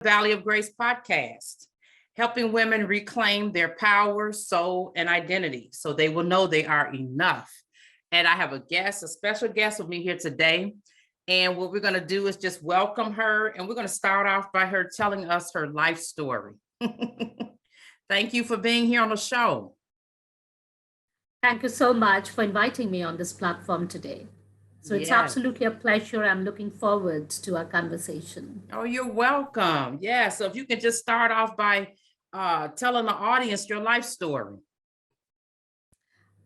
Valley of Grace podcast, helping women reclaim their power, soul, and identity so they will know they are enough. And I have a special guest with me here today. And what we're going to do is just welcome her. And we're going to start off by her telling us her life story. Thank you for being here on the show. Thank you so much for inviting me on this platform today. So it's absolutely a pleasure. I'm looking forward to our conversation. Oh, you're welcome. Yeah. So if you can just start off by telling the audience your life story.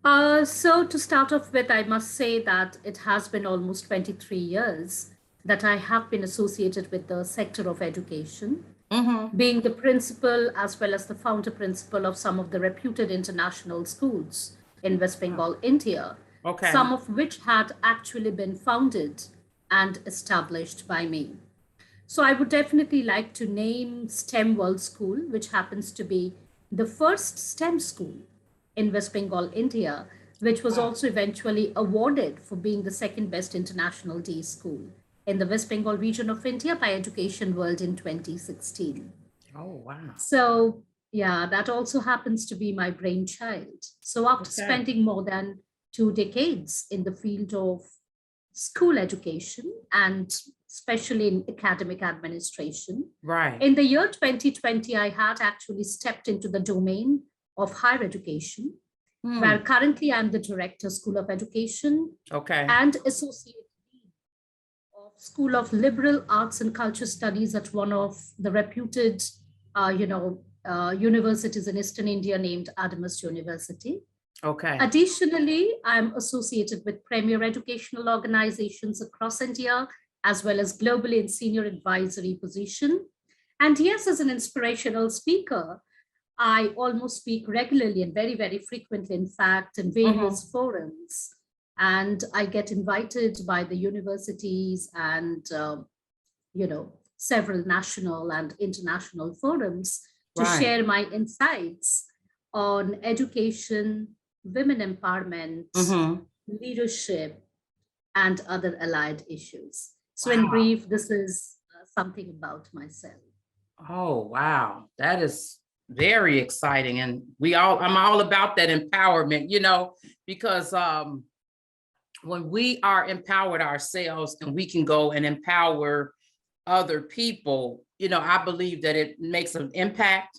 So to start off with, I must say that it has been almost 23 years that I have been associated with the sector of education, being the principal as well as the founder principal of some of the reputed international schools in West Bengal, India. Okay. Some of which had actually been founded and established by me. So I would definitely like to name STEM World School, which happens to be the first STEM school in West Bengal, India, which was also eventually awarded for being the second best international day school in the West Bengal region of India by Education World in 2016. Oh, wow. So yeah, that also happens to be my brainchild. So after spending more than 2 decades in the field of school education and especially in academic administration. Right. In the year 2020, I had actually stepped into the domain of higher education, where currently I'm the director, School of Education, and associate dean of School of Liberal Arts and Culture Studies at one of the reputed, universities in Eastern India named Adamas University. Okay. Additionally, I'm associated with premier educational organizations across India, as well as globally in senior advisory position. And yes, as an inspirational speaker, I almost speak regularly and very, very frequently, in fact, in various forums. And I get invited by the universities and, several national and international forums to share my insights on education, women empowerment, leadership, and other allied issues. So in brief, this is something about myself. Oh, wow. That is very exciting. And I'm all about that empowerment, because when we are empowered ourselves and we can go and empower other people, I believe that it makes an impact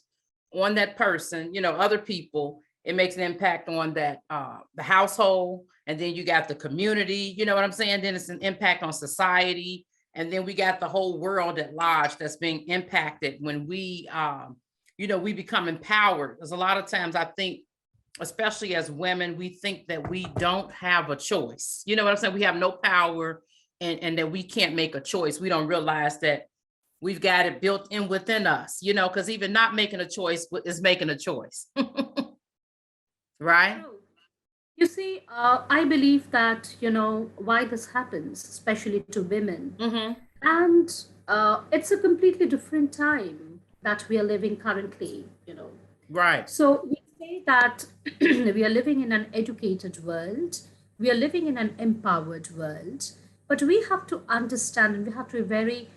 on that person, other people. It makes an impact on that, the household. And then you got the community, you know what I'm saying? Then it's an impact on society. And then we got the whole world at large that's being impacted when we, we become empowered. Because a lot of times I think, especially as women, we think that we don't have a choice. You know what I'm saying? We have no power and that we can't make a choice. We don't realize that we've got it built in within us, because even not making a choice is making a choice. Right? You see, I believe that, why this happens, especially to women. And it's a completely different time that we are living currently, Right. So we say that we are living in an educated world, we are living in an empowered world, but we have to understand and we have to be very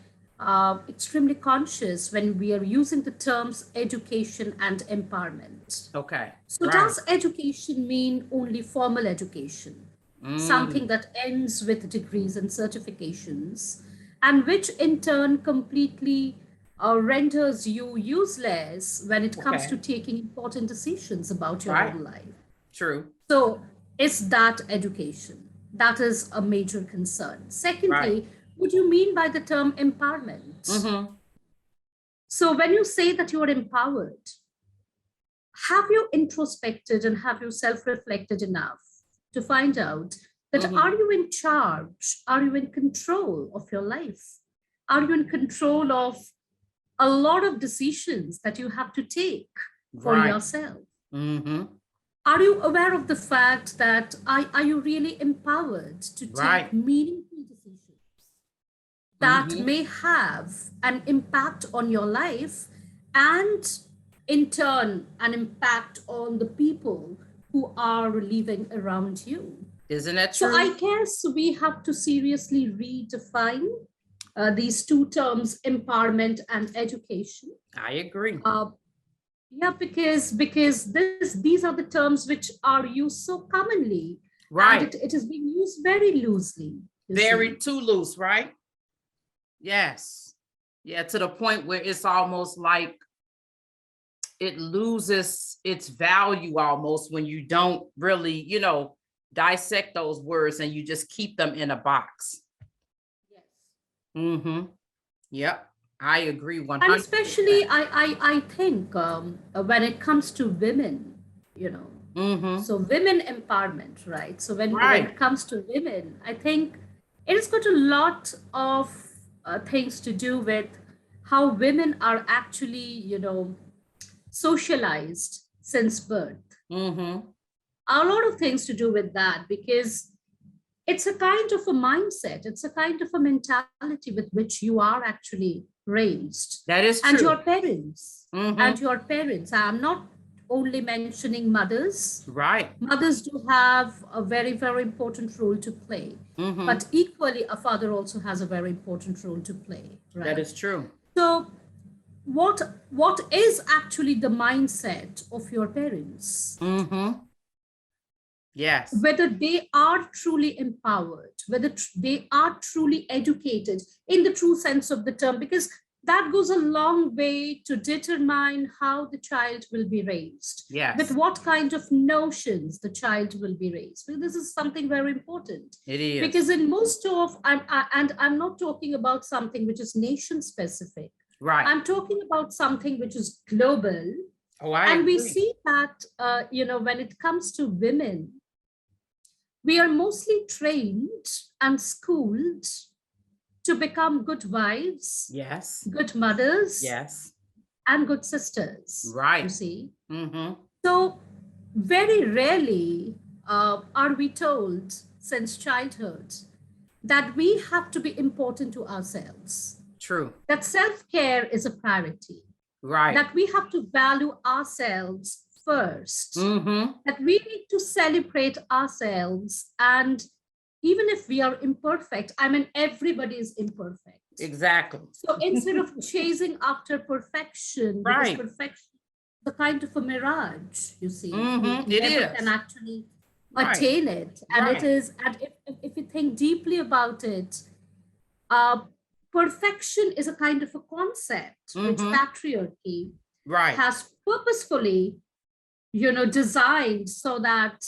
extremely conscious when we are using the terms education and empowerment. Okay. So does education mean only formal education? Something that ends with degrees and certifications, and which in turn completely renders you useless when it comes to taking important decisions about your own life. True. So is that education? That is a major concern. Secondly, what do you mean by the term empowerment? So when you say that you are empowered, have you introspected and have you self-reflected enough to find out that are you in charge? Are you in control of your life? Are you in control of a lot of decisions that you have to take for yourself? Are you aware of the fact that are you really empowered to take meaningful decisions that may have an impact on your life and in turn an impact on the people who are living around you? Isn't that true? So I guess we have to seriously redefine these two terms, empowerment and education. I agree. Yeah, because these are the terms which are used so commonly, Right. and it is being used very loosely. Very too loose, right? Yes. Yeah, to the point where it's almost like it loses its value almost when you don't really, dissect those words and you just keep them in a box. Yes. Mm-hmm. Yep. I agree 100%. And especially, I think when it comes to women, so women empowerment, right? So when it comes to women, I think it has got a lot of things to do with how women are actually, socialized since birth. A lot of things to do with that, because it's a kind of a mindset, it's a kind of a mentality with which you are actually raised. That is true. And your parents, I'm not only mentioning mothers. Right. Mothers do have a very, very important role to play. But equally, a father also has a very important role to play. Right? That is true. So what is actually the mindset of your parents? Yes. Whether they are truly empowered, whether they are truly educated in the true sense of the term, because that goes a long way to determine how the child will be raised. Yes. With what kind of notions the child will be raised. Because this is something very important. It is. Because in most of, and I'm not talking about something which is nation specific. Right. I'm talking about something which is global. Oh, I and agree. we see that, when it comes to women, we are mostly trained and schooled to become good wives, yes, good mothers, yes, and good sisters. Right. You see? So very rarely are we told since childhood that we have to be important to ourselves. True. That self-care is a priority. Right. That we have to value ourselves first. That we need to celebrate ourselves. And even if we are imperfect, I mean, everybody is imperfect. Exactly. So instead of chasing after perfection, right. because perfection is a kind of a mirage, you see. It never is. can actually attain it. And it is, and if you think deeply about it, perfection is a kind of a concept which patriarchy has purposefully, designed so that,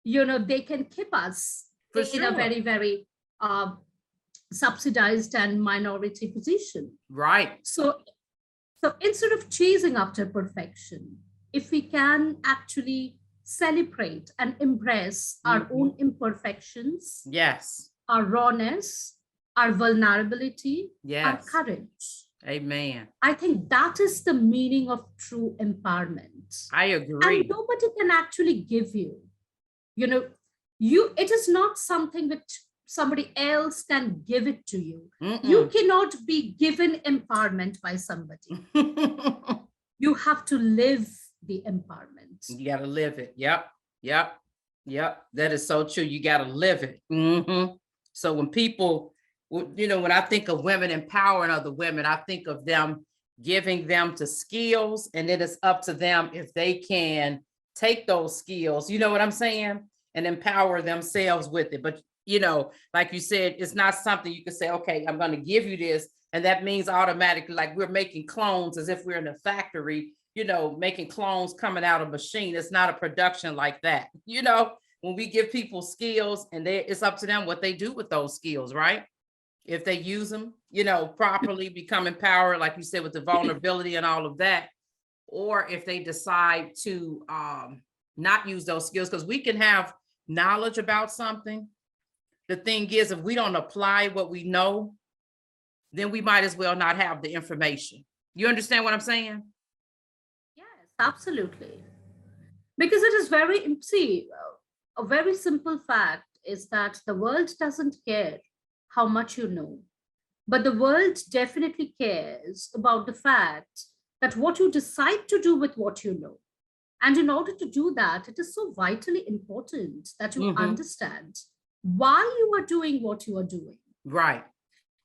they can keep us in a very, very subsidized and minority position. Right. So instead of chasing after perfection, if we can actually celebrate and embrace our own imperfections, yes, our rawness, our vulnerability, our courage. Amen. I think that is the meaning of true empowerment. I agree. And nobody can actually give you, it is not something which somebody else can give it to you. You cannot be given empowerment by somebody. You have to live the empowerment. You got to live it. Yep. That is so true. You got to live it. So when people, when I think of women empowering other women, I think of them giving them to skills, and it is up to them if they can take those skills, you know what I'm saying, and empower themselves with it. But, like you said, it's not something you can say, okay, I'm going to give you this. And that means automatically, like we're making clones as if we're in a factory, making clones coming out of a machine. It's not a production like that. When we give people skills, and it's up to them what they do with those skills, right? If they use them, properly, become empowered, like you said, with the vulnerability and all of that, or if they decide to not use those skills, because we can have knowledge about something. The thing is, if we don't apply what we know, then we might as well not have the information. You understand what I'm saying? Yes, absolutely. Because it is a very simple fact is that the world doesn't care how much you know, but the world definitely cares about the fact that what you decide to do with what you know. And in order to do that, it is so vitally important that you understand why you are doing what you are doing. Right.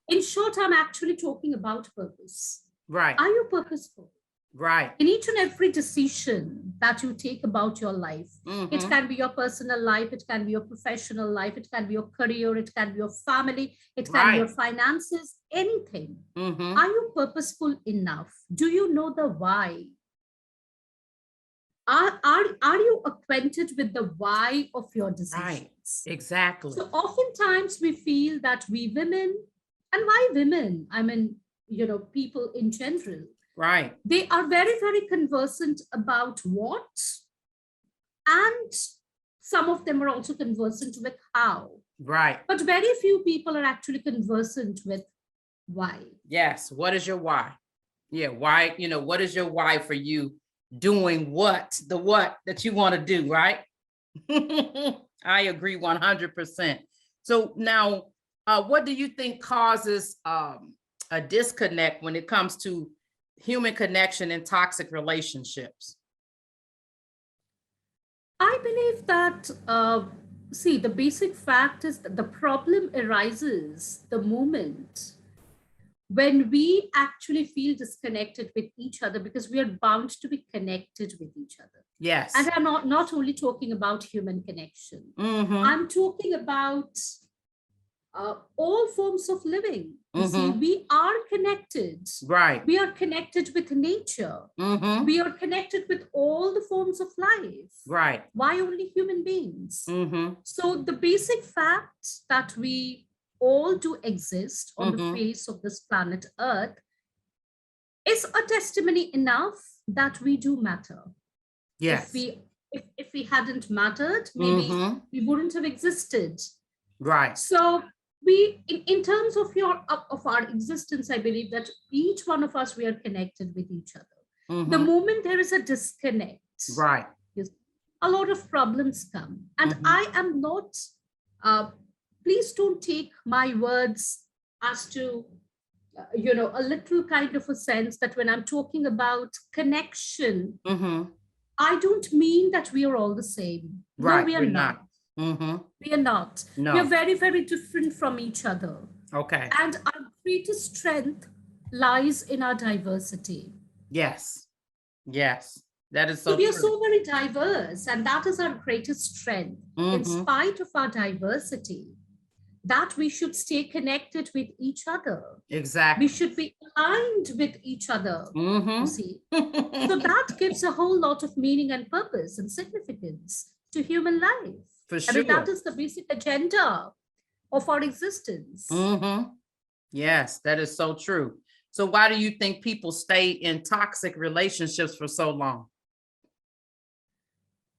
In short, I'm actually talking about purpose. Right. Are you purposeful? Right. In each and every decision that you take about your life, it can be your personal life, it can be your professional life, it can be your career, it can be your family, it can be your finances, anything. Are you purposeful enough? Do you know the why? Are you acquainted with the why of your decisions? Right. Exactly. So oftentimes we feel that we women, and why women? I mean, people in general. Right. They are very, very conversant about what, and some of them are also conversant with how. Right. But very few people are actually conversant with why. Yes. What is your why? Yeah. Why, what is your why for you doing what that you want to do, right? I agree 100%. So now, what do you think causes a disconnect when it comes to human connection in toxic relationships? I believe that, the basic fact is that the problem arises the moment when we actually feel disconnected with each other, because we are bound to be connected with each other. Yes. And I'm not only talking about human connection. I'm talking about all forms of living. You see, we are connected. Right. We are connected with nature. We are connected with all the forms of life. Right. Why only human beings? So the basic fact that we all do exist on the face of this planet Earth is a testimony enough that we do matter. Yes. If we hadn't mattered, maybe we wouldn't have existed. Right. So we, in terms of our existence, I believe that each one of us, we are connected with each other. The moment there is a disconnect, right, a lot of problems come. And I am not, please don't take my words as to, a little kind of a sense that when I'm talking about connection, I don't mean that we are all the same. Right. No, we are not. We are not. No. We are very, very different from each other. Okay. And our greatest strength lies in our diversity. Yes. Yes. That is so we are true. so very diverse, and that is our greatest strength. In spite of our diversity, that we should stay connected with each other. Exactly. We should be aligned with each other. You see. So that gives a whole lot of meaning and purpose and significance to human life. For sure. I mean, that is the basic agenda of our existence. Yes, that is so true. So why do you think people stay in toxic relationships for so long?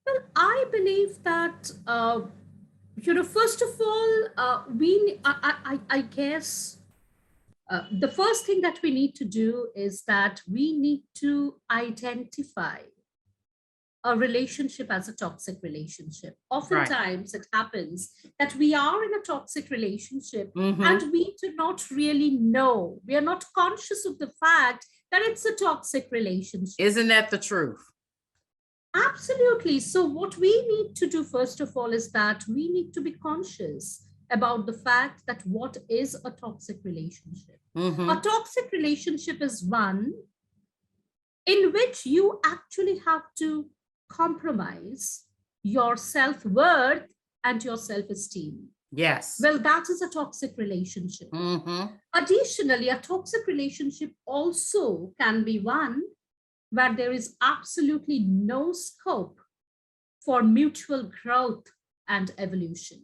Well, I believe that, first of all, I guess the first thing that we need to do is that we need to identify a relationship as a toxic relationship. Oftentimes it happens that we are in a toxic relationship and we do not really know. We are not conscious of the fact that it's a toxic relationship. Isn't that the truth? Absolutely. So what we need to do, first of all, is that we need to be conscious about the fact that what is a toxic relationship. A toxic relationship is one in which you actually have to compromise your self-worth and your self-esteem. Yes. Well, that is a toxic relationship. Additionally, a toxic relationship also can be one where there is absolutely no scope for mutual growth and evolution.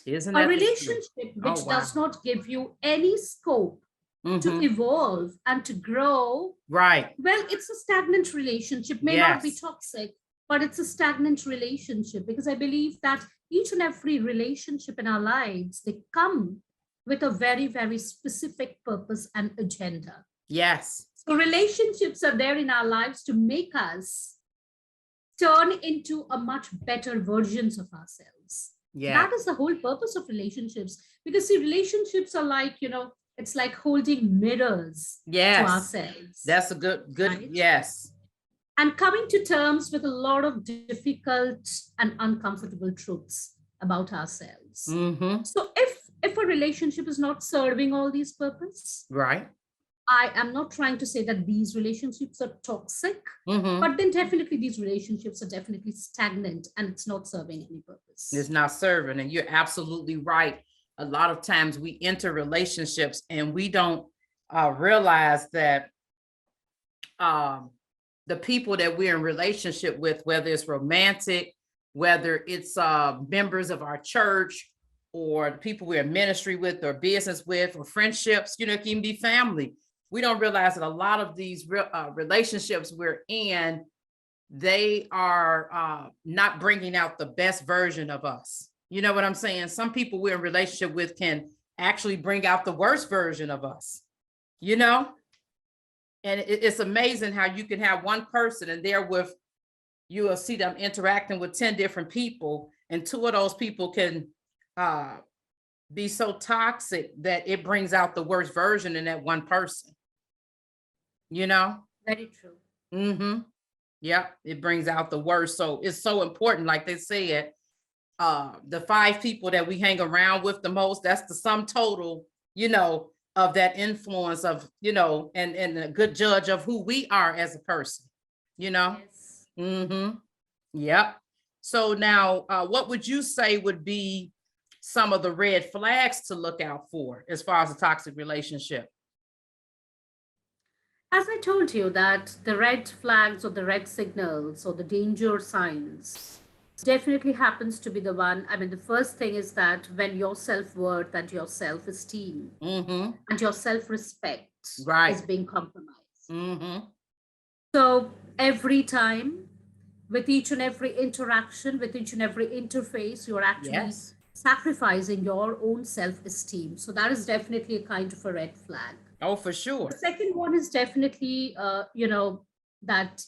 Isn't that a relationship which does not give you any scope to evolve and to grow? Right. Well, it's a stagnant relationship, may not be toxic, but it's a stagnant relationship, because I believe that each and every relationship in our lives, they come with a very, very specific purpose and agenda. Yes. So relationships are there in our lives to make us turn into a much better versions of ourselves. Yeah. That is the whole purpose of relationships. Because see, relationships are like, it's like holding mirrors to ourselves. That's a good, right? Yes. And coming to terms with a lot of difficult and uncomfortable truths about ourselves. So if a relationship is not serving all these purpose, Right. I am not trying to say that these relationships are toxic, but then definitely these relationships are definitely stagnant and it's not serving any purpose. It's not serving. And you're absolutely right. A lot of times we enter relationships and we don't realize that the people that we're in relationship with, whether it's romantic, whether it's members of our church, or the people we're in ministry with, or business with, or friendships, it can even be family. We don't realize that a lot of these relationships we're in, they are not bringing out the best version of us. You know what I'm saying? Some people we're in relationship with can actually bring out the worst version of us, And it's amazing how you can have one person and you will see them interacting with 10 different people, and 2 of those people can be so toxic that it brings out the worst version in that one person. Very true. Mm-hmm. Yeah, it brings out the worst. So it's so important, like they said, the 5 people that we hang around with the most, that's the sum total, of that influence of, and a good judge of who we are as a person, Yes. Mm-hmm. Yep. So now, what would you say would be some of the red flags to look out for as far as a toxic relationship? As I told you, that the red flags or the red signals or the danger signs definitely happens to be the one. I mean, the first thing is that when your self-worth and your self-esteem and your self-respect Right. is being compromised. Mm-hmm. So every time, with each and every interaction, with each and every interface, you're actually sacrificing your own self-esteem. So that is definitely a kind of a red flag. Oh, for sure. The second one is definitely, that,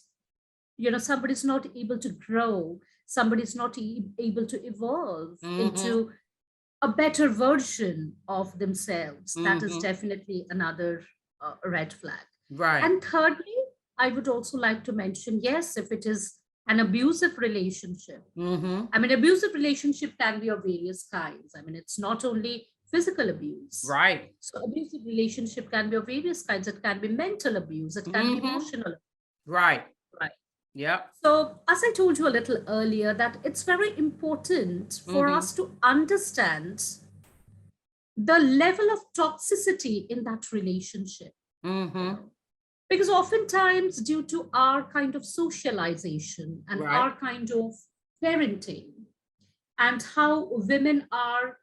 somebody's not able to grow, somebody's not able to evolve into a better version of themselves. That is definitely another red flag. Right. And thirdly, I would also like to mention, yes, if it is an abusive relationship. I mean, abusive relationship can be of various kinds. I mean, it's not only physical abuse. Right. So abusive relationship can be of various kinds. It can be mental abuse. It can be emotional. Right. Right. Yep. So as I told you a little earlier, that it's very important for us to understand the level of toxicity in that relationship. Because oftentimes, due to our kind of socialization and our kind of parenting, and how women are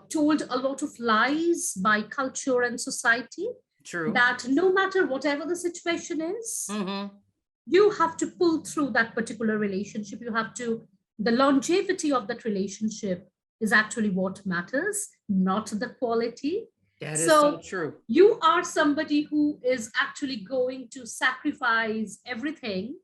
told a lot of lies by culture and society, True. That no matter whatever the situation is, you have to pull through that particular relationship. The longevity of that relationship is actually what matters, not the quality. That is so true. You are somebody who is actually going to sacrifice everything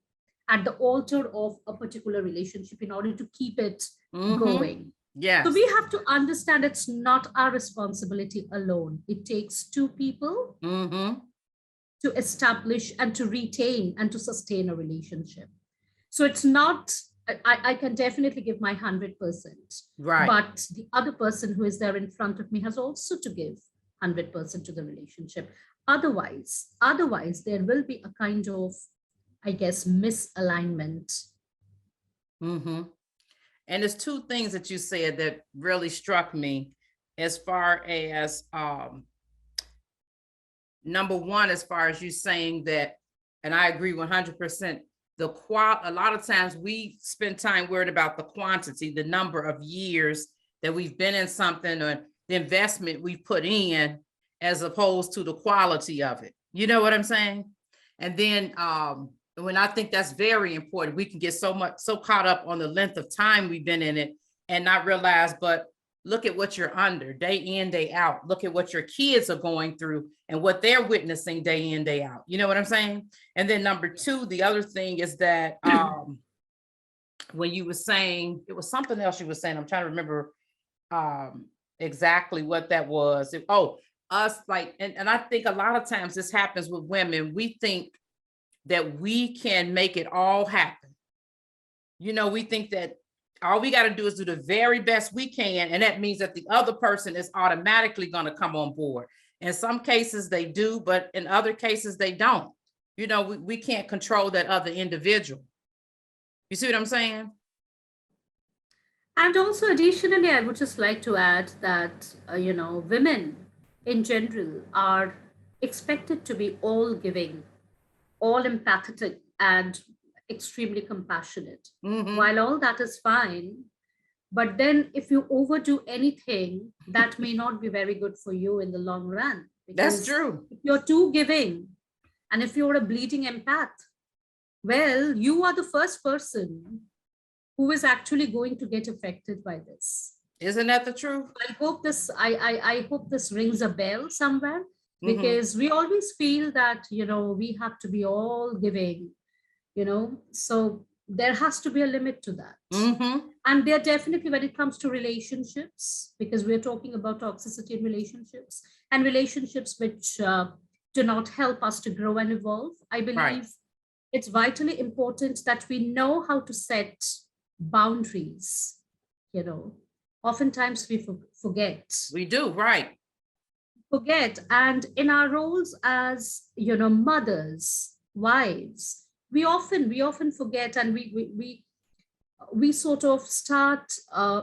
at the altar of a particular relationship in order to keep it going. Yes. So we have to understand it's not our responsibility alone. It takes 2 people to establish and to retain and to sustain a relationship. So it's not, I can definitely give my 100%. Right. But the other person who is there in front of me has also to give 100% to the relationship. Otherwise, there will be a kind of, I guess, misalignment. And there's 2 things that you said that really struck me, as far as number one, as far as you saying that, and I agree 100%, a lot of times we spend time worried about the quantity, the number of years that we've been in something, or the investment we've put in, as opposed to the quality of it. You know what I'm saying? And then when I think that's very important, we can get so caught up on the length of time we've been in it and not realize, but look at what you're under day in, day out. Look at what your kids are going through and what they're witnessing day in, day out. You know what I'm saying? And then number 2, the other thing is that when you were saying, it was something else you were saying, I'm trying to remember exactly what that was. Us, like, and I think a lot of times this happens with women. We think that we can make it all happen. We think that all we got to do is do the very best we can. And that means that the other person is automatically going to come on board. In some cases they do, but in other cases they don't. You know, we can't control that other individual. You see what I'm saying? And also, additionally, I would just like to add that, women in general are expected to be all giving, all empathetic, and extremely compassionate. While all that is fine, but then if you overdo anything, that may not be very good for you in the long run. That's true. If you're too giving, and if you're a bleeding empath, well, you are the first person who is actually going to get affected by this. Isn't that the truth? I hope I hope this rings a bell somewhere, because we always feel that, we have to be all giving, so there has to be a limit to that. And there definitely, when it comes to relationships, because we're talking about toxicity in relationships and relationships which do not help us to grow and evolve, I believe it's vitally important that we know how to set boundaries. Oftentimes we forget. We do, right. Forget. And in our roles as, mothers, wives, we often forget, and we sort of start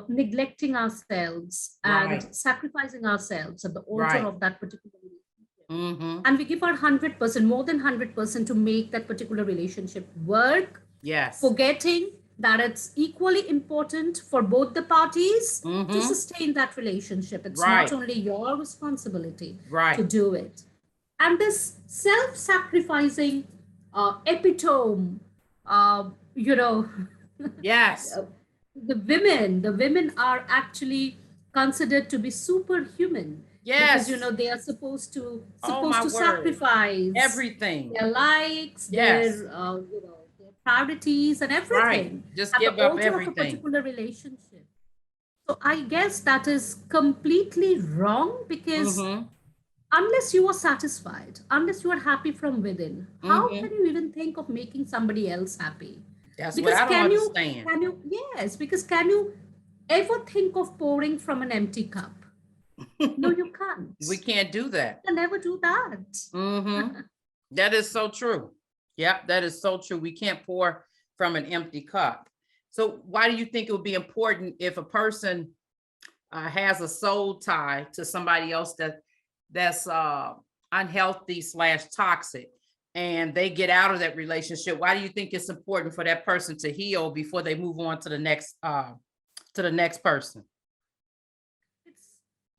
neglecting ourselves and sacrificing ourselves at the altar of that particular relationship. And we give our 100%, more than 100%, to make that particular relationship work. Yes. Forgetting that it's equally important for both the parties to sustain that relationship. It's not only your responsibility to do it. And this self-sacrificing epitome, yes, the women are actually considered to be superhuman. Yes, because they are supposed to sacrifice everything, their likes, their priorities and everything. Just give up everything. Of a particular relationship. So I guess that is completely wrong, because unless you are satisfied, unless you are happy from within, how can you even think of making somebody else happy? That's what I don't understand. Can you ever think of pouring from an empty cup? No, you can't. We can't do that. You can never do that. That is so true. Yeah, that is so true. We can't pour from an empty cup. So why do you think it would be important if a person has a soul tie to somebody else that's unhealthy / toxic, and they get out of that relationship? Why do you think it's important for that person to heal before they move on to the next person? It's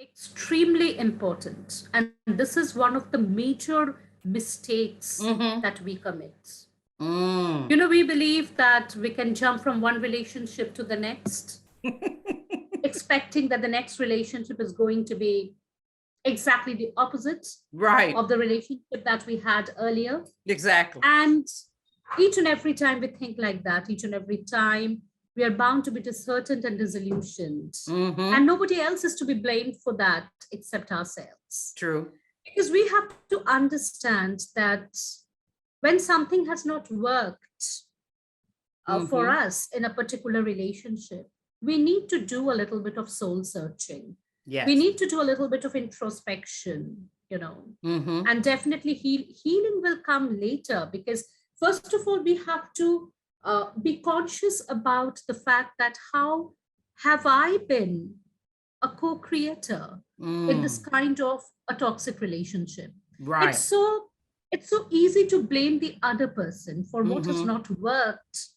extremely important, and this is one of the major mistakes that we commit. We believe that we can jump from one relationship to the next, expecting that the next relationship is going to be exactly the opposite of the relationship that we had earlier. Exactly. And each and every time we think like that, each and every time we are bound to be disheartened and disillusioned. And nobody else is to be blamed for that except ourselves. True. Because we have to understand that when something has not worked for us in a particular relationship, we need to do a little bit of soul searching. Yes. We need to do a little bit of introspection, and definitely healing will come later, because first of all, we have to be conscious about the fact that how have I been a co-creator in this kind of a toxic relationship? Right. It's so easy to blame the other person for what has not worked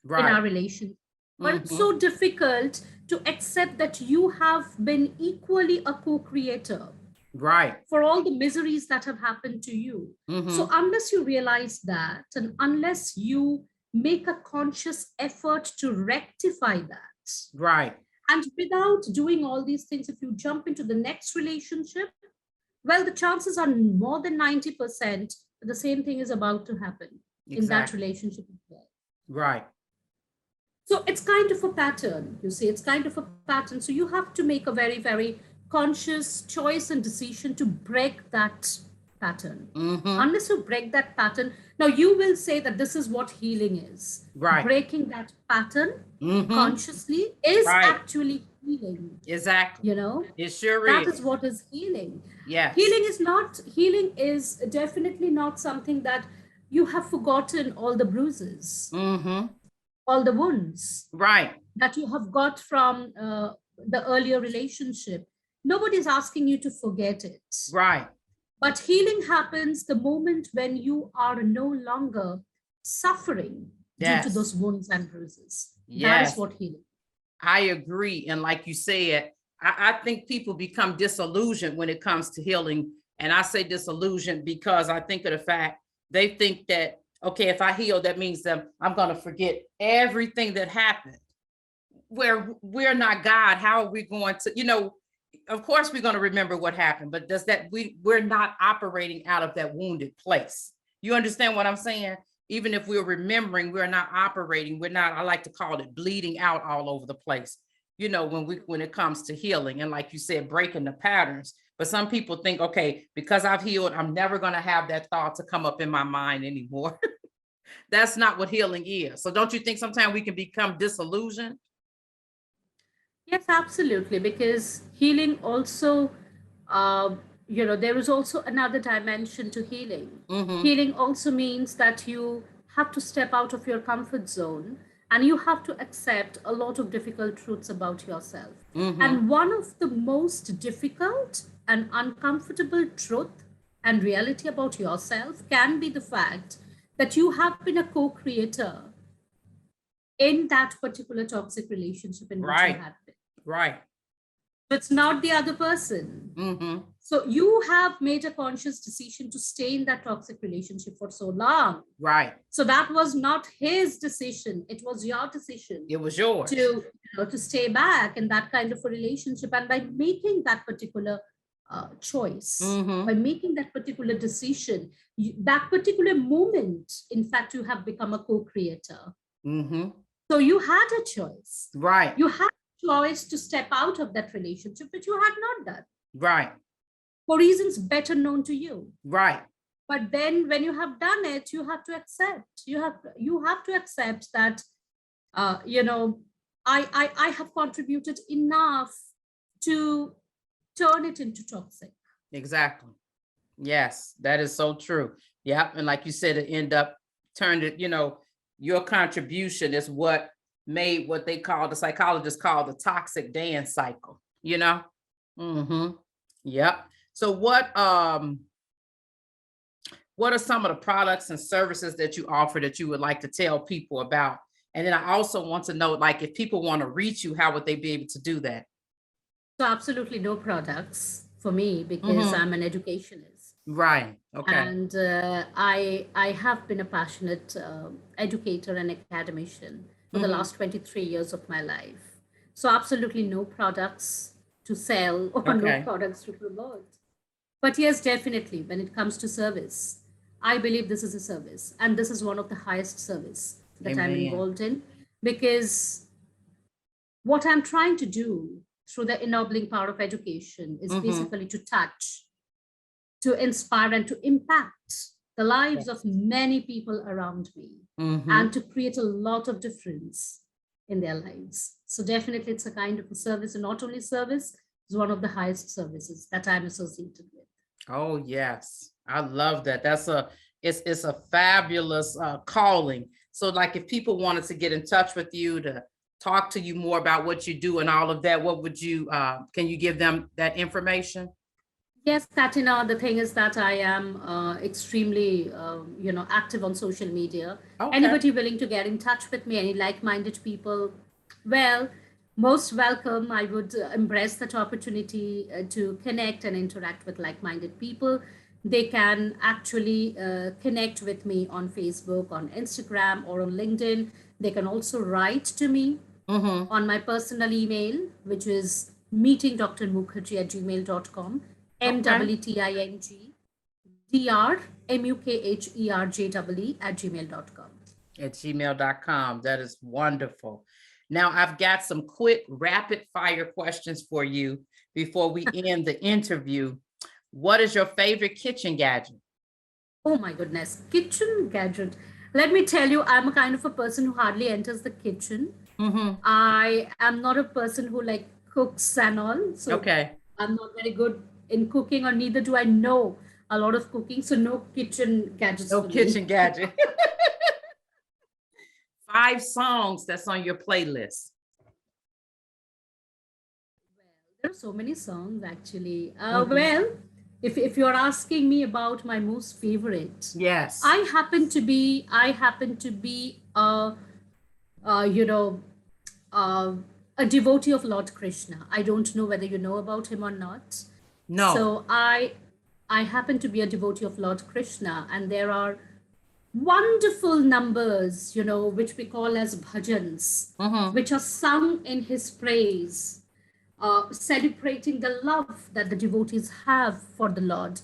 in our relationship. But it's so difficult to accept that you have been equally a co-creator for all the miseries that have happened to you. So unless you realize that, and unless you make a conscious effort to rectify that, and without doing all these things, if you jump into the next relationship, well, the chances are more than 90% that the same thing is about to happen in that relationship as well. Right. So it's kind of a pattern, you see, it's kind of a pattern. So you have to make a very, very conscious choice and decision to break that pattern. Mm-hmm. Unless you break that pattern, now you will say that this is what healing is. Right. Breaking that pattern Mm-hmm. consciously is Right. actually healing. Exactly. You know, It sure that is. is what is healing. Yes. Healing is definitely not something that you have forgotten all the bruises, Mm-hmm. all the wounds Right. that you have got from the earlier relationship. Nobody's asking you to forget it. Right. But healing happens the moment when you are no longer suffering due to Yes. those wounds and bruises. That is Yes. what healing. I agree. And like you said, I think people become disillusioned when it comes to healing. And I say disillusioned because I think of the fact they think that, okay, if I heal, that means that I'm going to forget everything that happened. Where we're not God, how are we going to, of course we're going to remember what happened, but does that we're not operating out of that wounded place. You understand what I'm saying? Even if we're remembering, we're not operating, we're not, I like to call it bleeding out all over the place, when it comes to healing. And like you said, breaking the patterns. But some people think, okay, because I've healed, I'm never going to have that thought to come up in my mind anymore. That's not what healing is. So don't you think sometimes we can become disillusioned? Yes, absolutely. Because healing also, uh, there is also another dimension to healing. Mm-hmm. Healing also means that you have to step out of your comfort zone and you have to accept a lot of difficult truths about yourself. Mm-hmm. And one of the most difficult and uncomfortable truth and reality about yourself can be the fact that you have been a co-creator in that particular toxic relationship in which you Right. have been. Right. It's not the other person. Mm-hmm. So you have made a conscious decision to stay in that toxic relationship for so long. Right. So that was not his decision. It was your decision. It was yours. To stay back in that kind of a relationship. And by making that particular choice, Mm-hmm. by making that particular decision, that particular moment, in fact, you have become a co-creator. Mm-hmm. So you had a choice. Right. You had a choice to step out of that relationship, which you had not done. Right. For reasons better known to you. Right. But then when you have done it, you have to accept. You have to accept that I have contributed enough to turn it into toxic. Exactly. Yes, that is so true. Yeah. And like you said, it turned it, your contribution is what made what the psychologists call the toxic dance cycle, Mm-hmm. Yep. So what are some of the products and services that you offer that you would like to tell people about? And then I also want to know, like, if people want to reach you, how would they be able to do that? So absolutely no products for me because I'm an educationist. Right. Okay. And I have been a passionate educator and academician for the last 23 years of my life. So absolutely no products to sell or no products to promote. But yes, definitely, when it comes to service, I believe this is a service, and this is one of the highest service that I'm involved in, because what I'm trying to do through the ennobling power of education is basically to touch, to inspire, and to impact the lives of many people around me, and to create a lot of difference in their lives. So definitely it's a kind of a service, and not only service, it's one of the highest services that I'm associated with. Oh, yes. I love that. It's a fabulous calling. So like if people wanted to get in touch with you to talk to you more about what you do and all of that, what would can you give them that information? Yes, Katina, the thing is that I am extremely, active on social media. Okay. Anybody willing to get in touch with me, any like-minded people, well, most welcome. I would embrace that opportunity to connect and interact with like-minded people. They can actually connect with me on Facebook, on Instagram, or on LinkedIn. They can also write to me on my personal email, which is meetingdrmukherjee@gmail.com. meetingdrmukherjee@gmail.com. At gmail.com. That is wonderful. Now I've got some quick rapid fire questions for you before we end the interview. What is your favorite kitchen gadget? Oh my goodness, kitchen gadget. Let me tell you, I'm a kind of a person who hardly enters the kitchen. Mm-hmm. I am not a person who like cooks and all. So Okay. I'm not very good in cooking, or neither do I know a lot of cooking. So no kitchen gadgets No for me. kitchen gadget. 5 songs that's on your playlist. There are so many songs actually. Mm-hmm. Well, if you're asking me about my most favorite, Yes. I happen to be you know uh, a devotee of Lord Krishna. I don't know whether you know about him or not. No. So I happen to be a devotee of Lord Krishna, and there are wonderful numbers, which we call as bhajans, Mm-hmm. which are sung in his praise, celebrating the love that the devotees have for the Lord.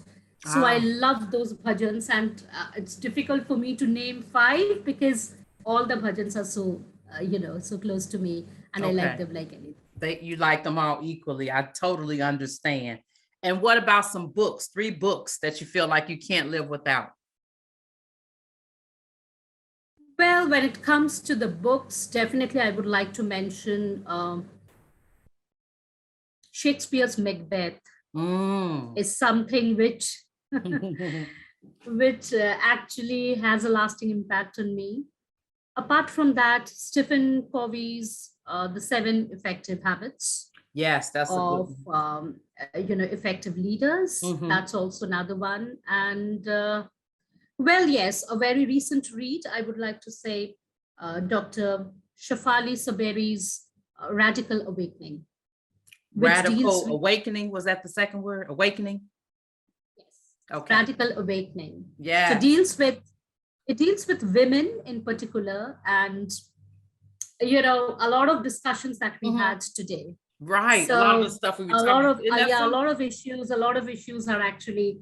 So I Ah, love those bhajans, and it's difficult for me to name five because all the bhajans are so close to me, and I like okay. them like anything. You like them all equally. I totally understand. And what about some books? 3 books that you feel like you can't live without? Well, when it comes to the books, definitely I would like to mention Shakespeare's Macbeth Mm. is something which actually has a lasting impact on me. Apart from that, Stephen Covey's The Seven Effective Habits Yes, that's a good of effective leaders. one. Mm-hmm. That's also another one. And well, yes, a very recent read. I would like to say Dr. Shafali Saberi's Radical Awakening, which deals Radical with awakening. Was that the second word? Awakening? yes, Okay. radical awakening. So Yes. it deals with women in particular, and a lot of discussions that we Mm-hmm. had today. Right. A lot of the So stuff we were talking about. Isn't that a something? lot of issues are actually,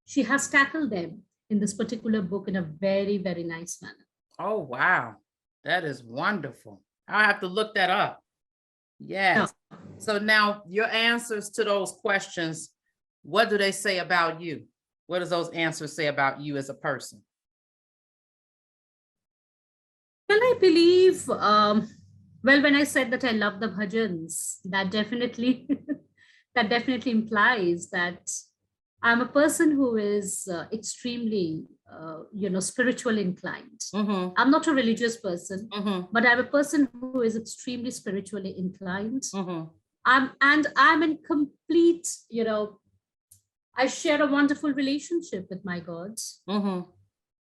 she has tackled them in this particular book in a very, very nice manner. Oh, wow. That is wonderful. I'll have to look that up. No, Yes. So now your answers to those questions, what do they say about you? What does those answers say about you as a person? well, I believe, well, when I said that I love the bhajans, that definitely, that definitely implies that I'm a person who is extremely, spiritual inclined. Mm-hmm. I'm not a religious person, Mm-hmm. but I'm a person who is extremely spiritually inclined. Mm-hmm. I'm in complete, I share a wonderful relationship with my God, Mm-hmm.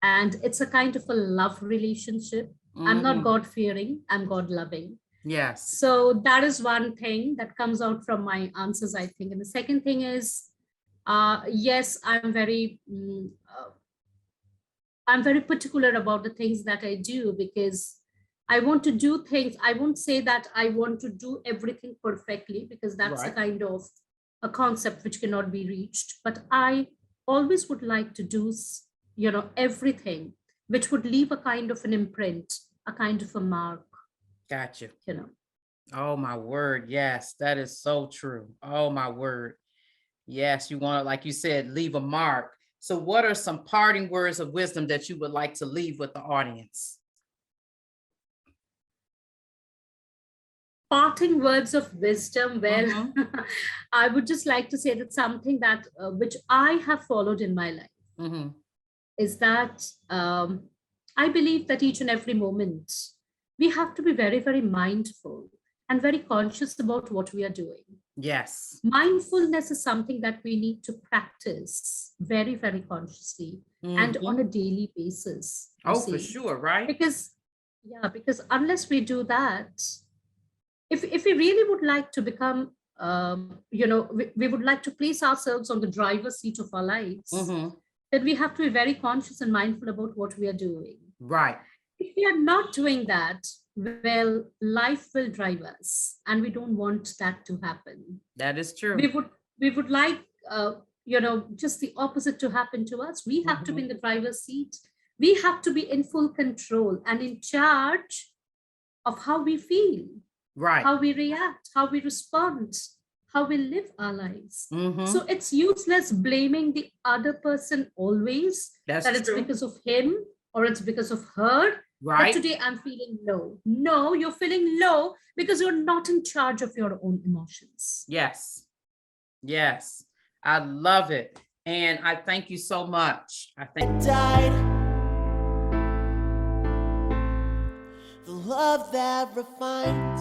and it's a kind of a love relationship. I'm not Mm-hmm. God fearing, I'm God loving. Yes. So that is one thing that comes out from my answers, I think. And the second thing is, yes, I'm very particular about the things that I do, because I want to do things. I won't say that I want to do everything perfectly, because that's a Right. kind of a concept which cannot be reached. But I always would like to do, everything which would leave a kind of an imprint, a kind of a mark, Gotcha. you know. Oh my word. Yes, that is so true. Oh my word. Yes, you want to, like you said, leave a mark. So what are some parting words of wisdom that you would like to leave with the audience? Parting words of wisdom. Well, Mm-hmm. I would just like to say that something that which I have followed in my life Mm-hmm. is that I believe that each and every moment we have to be very, very mindful and very conscious about what we are doing. Yes. Mindfulness is something that we need to practice very, very consciously and on Mm-hmm. a daily basis, you Oh, for see. sure, right? Because, yeah, because unless we do that, if we really would like to become, we would like to place ourselves on the driver's seat of our lives, Mm-hmm. then we have to be very conscious and mindful about what we are doing. Right. If we are not doing that, well, life will drive us, and we don't want that to happen. That is We true. would we would like just the opposite to happen to us. We have to be Mm-hmm. in the driver's seat. We have to be in full control and in charge of how we feel, Right. how we react, how we respond, how we live our lives. Mm-hmm. So it's useless blaming the other person always, That's that it's true. because of him or it's because of her. Right. But today I'm feeling low. No, you're feeling low because you're not in charge of your own emotions. Yes. Yes. I love it. And I thank you so much. I think died. The love that refines.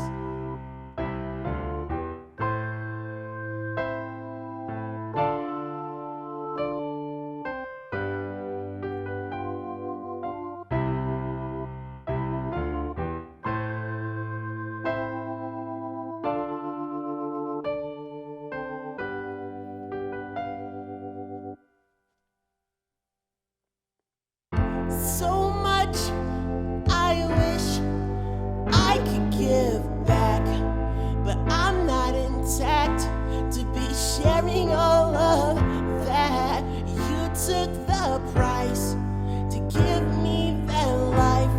So much I wish I could give back, but I'm not intact to be sharing all of that. You took the price to give me that life,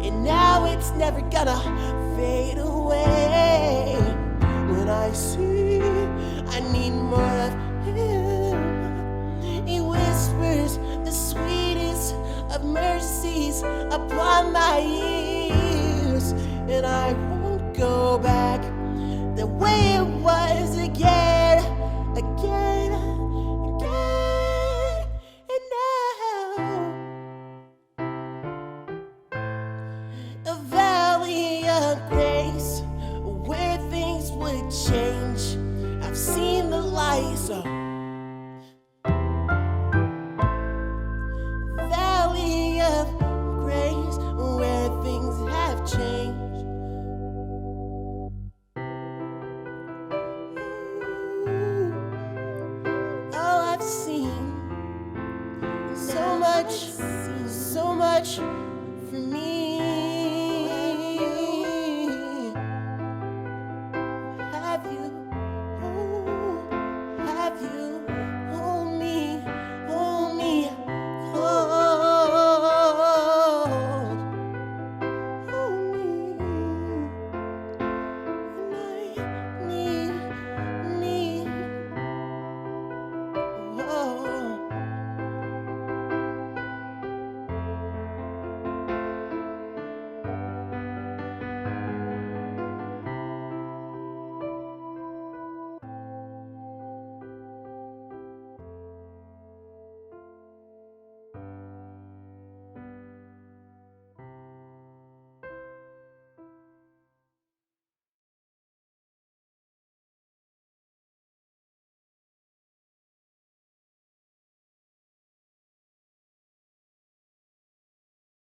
and now it's never gonna fade away. When I see I need more of him, he whispers the sweetest of mercies upon my ears, and I won't go back the way it was again, again, again. And now a valley of grace where things would change. I've seen the light, so valley of grace where things have changed. Oh, I've seen so much, so much.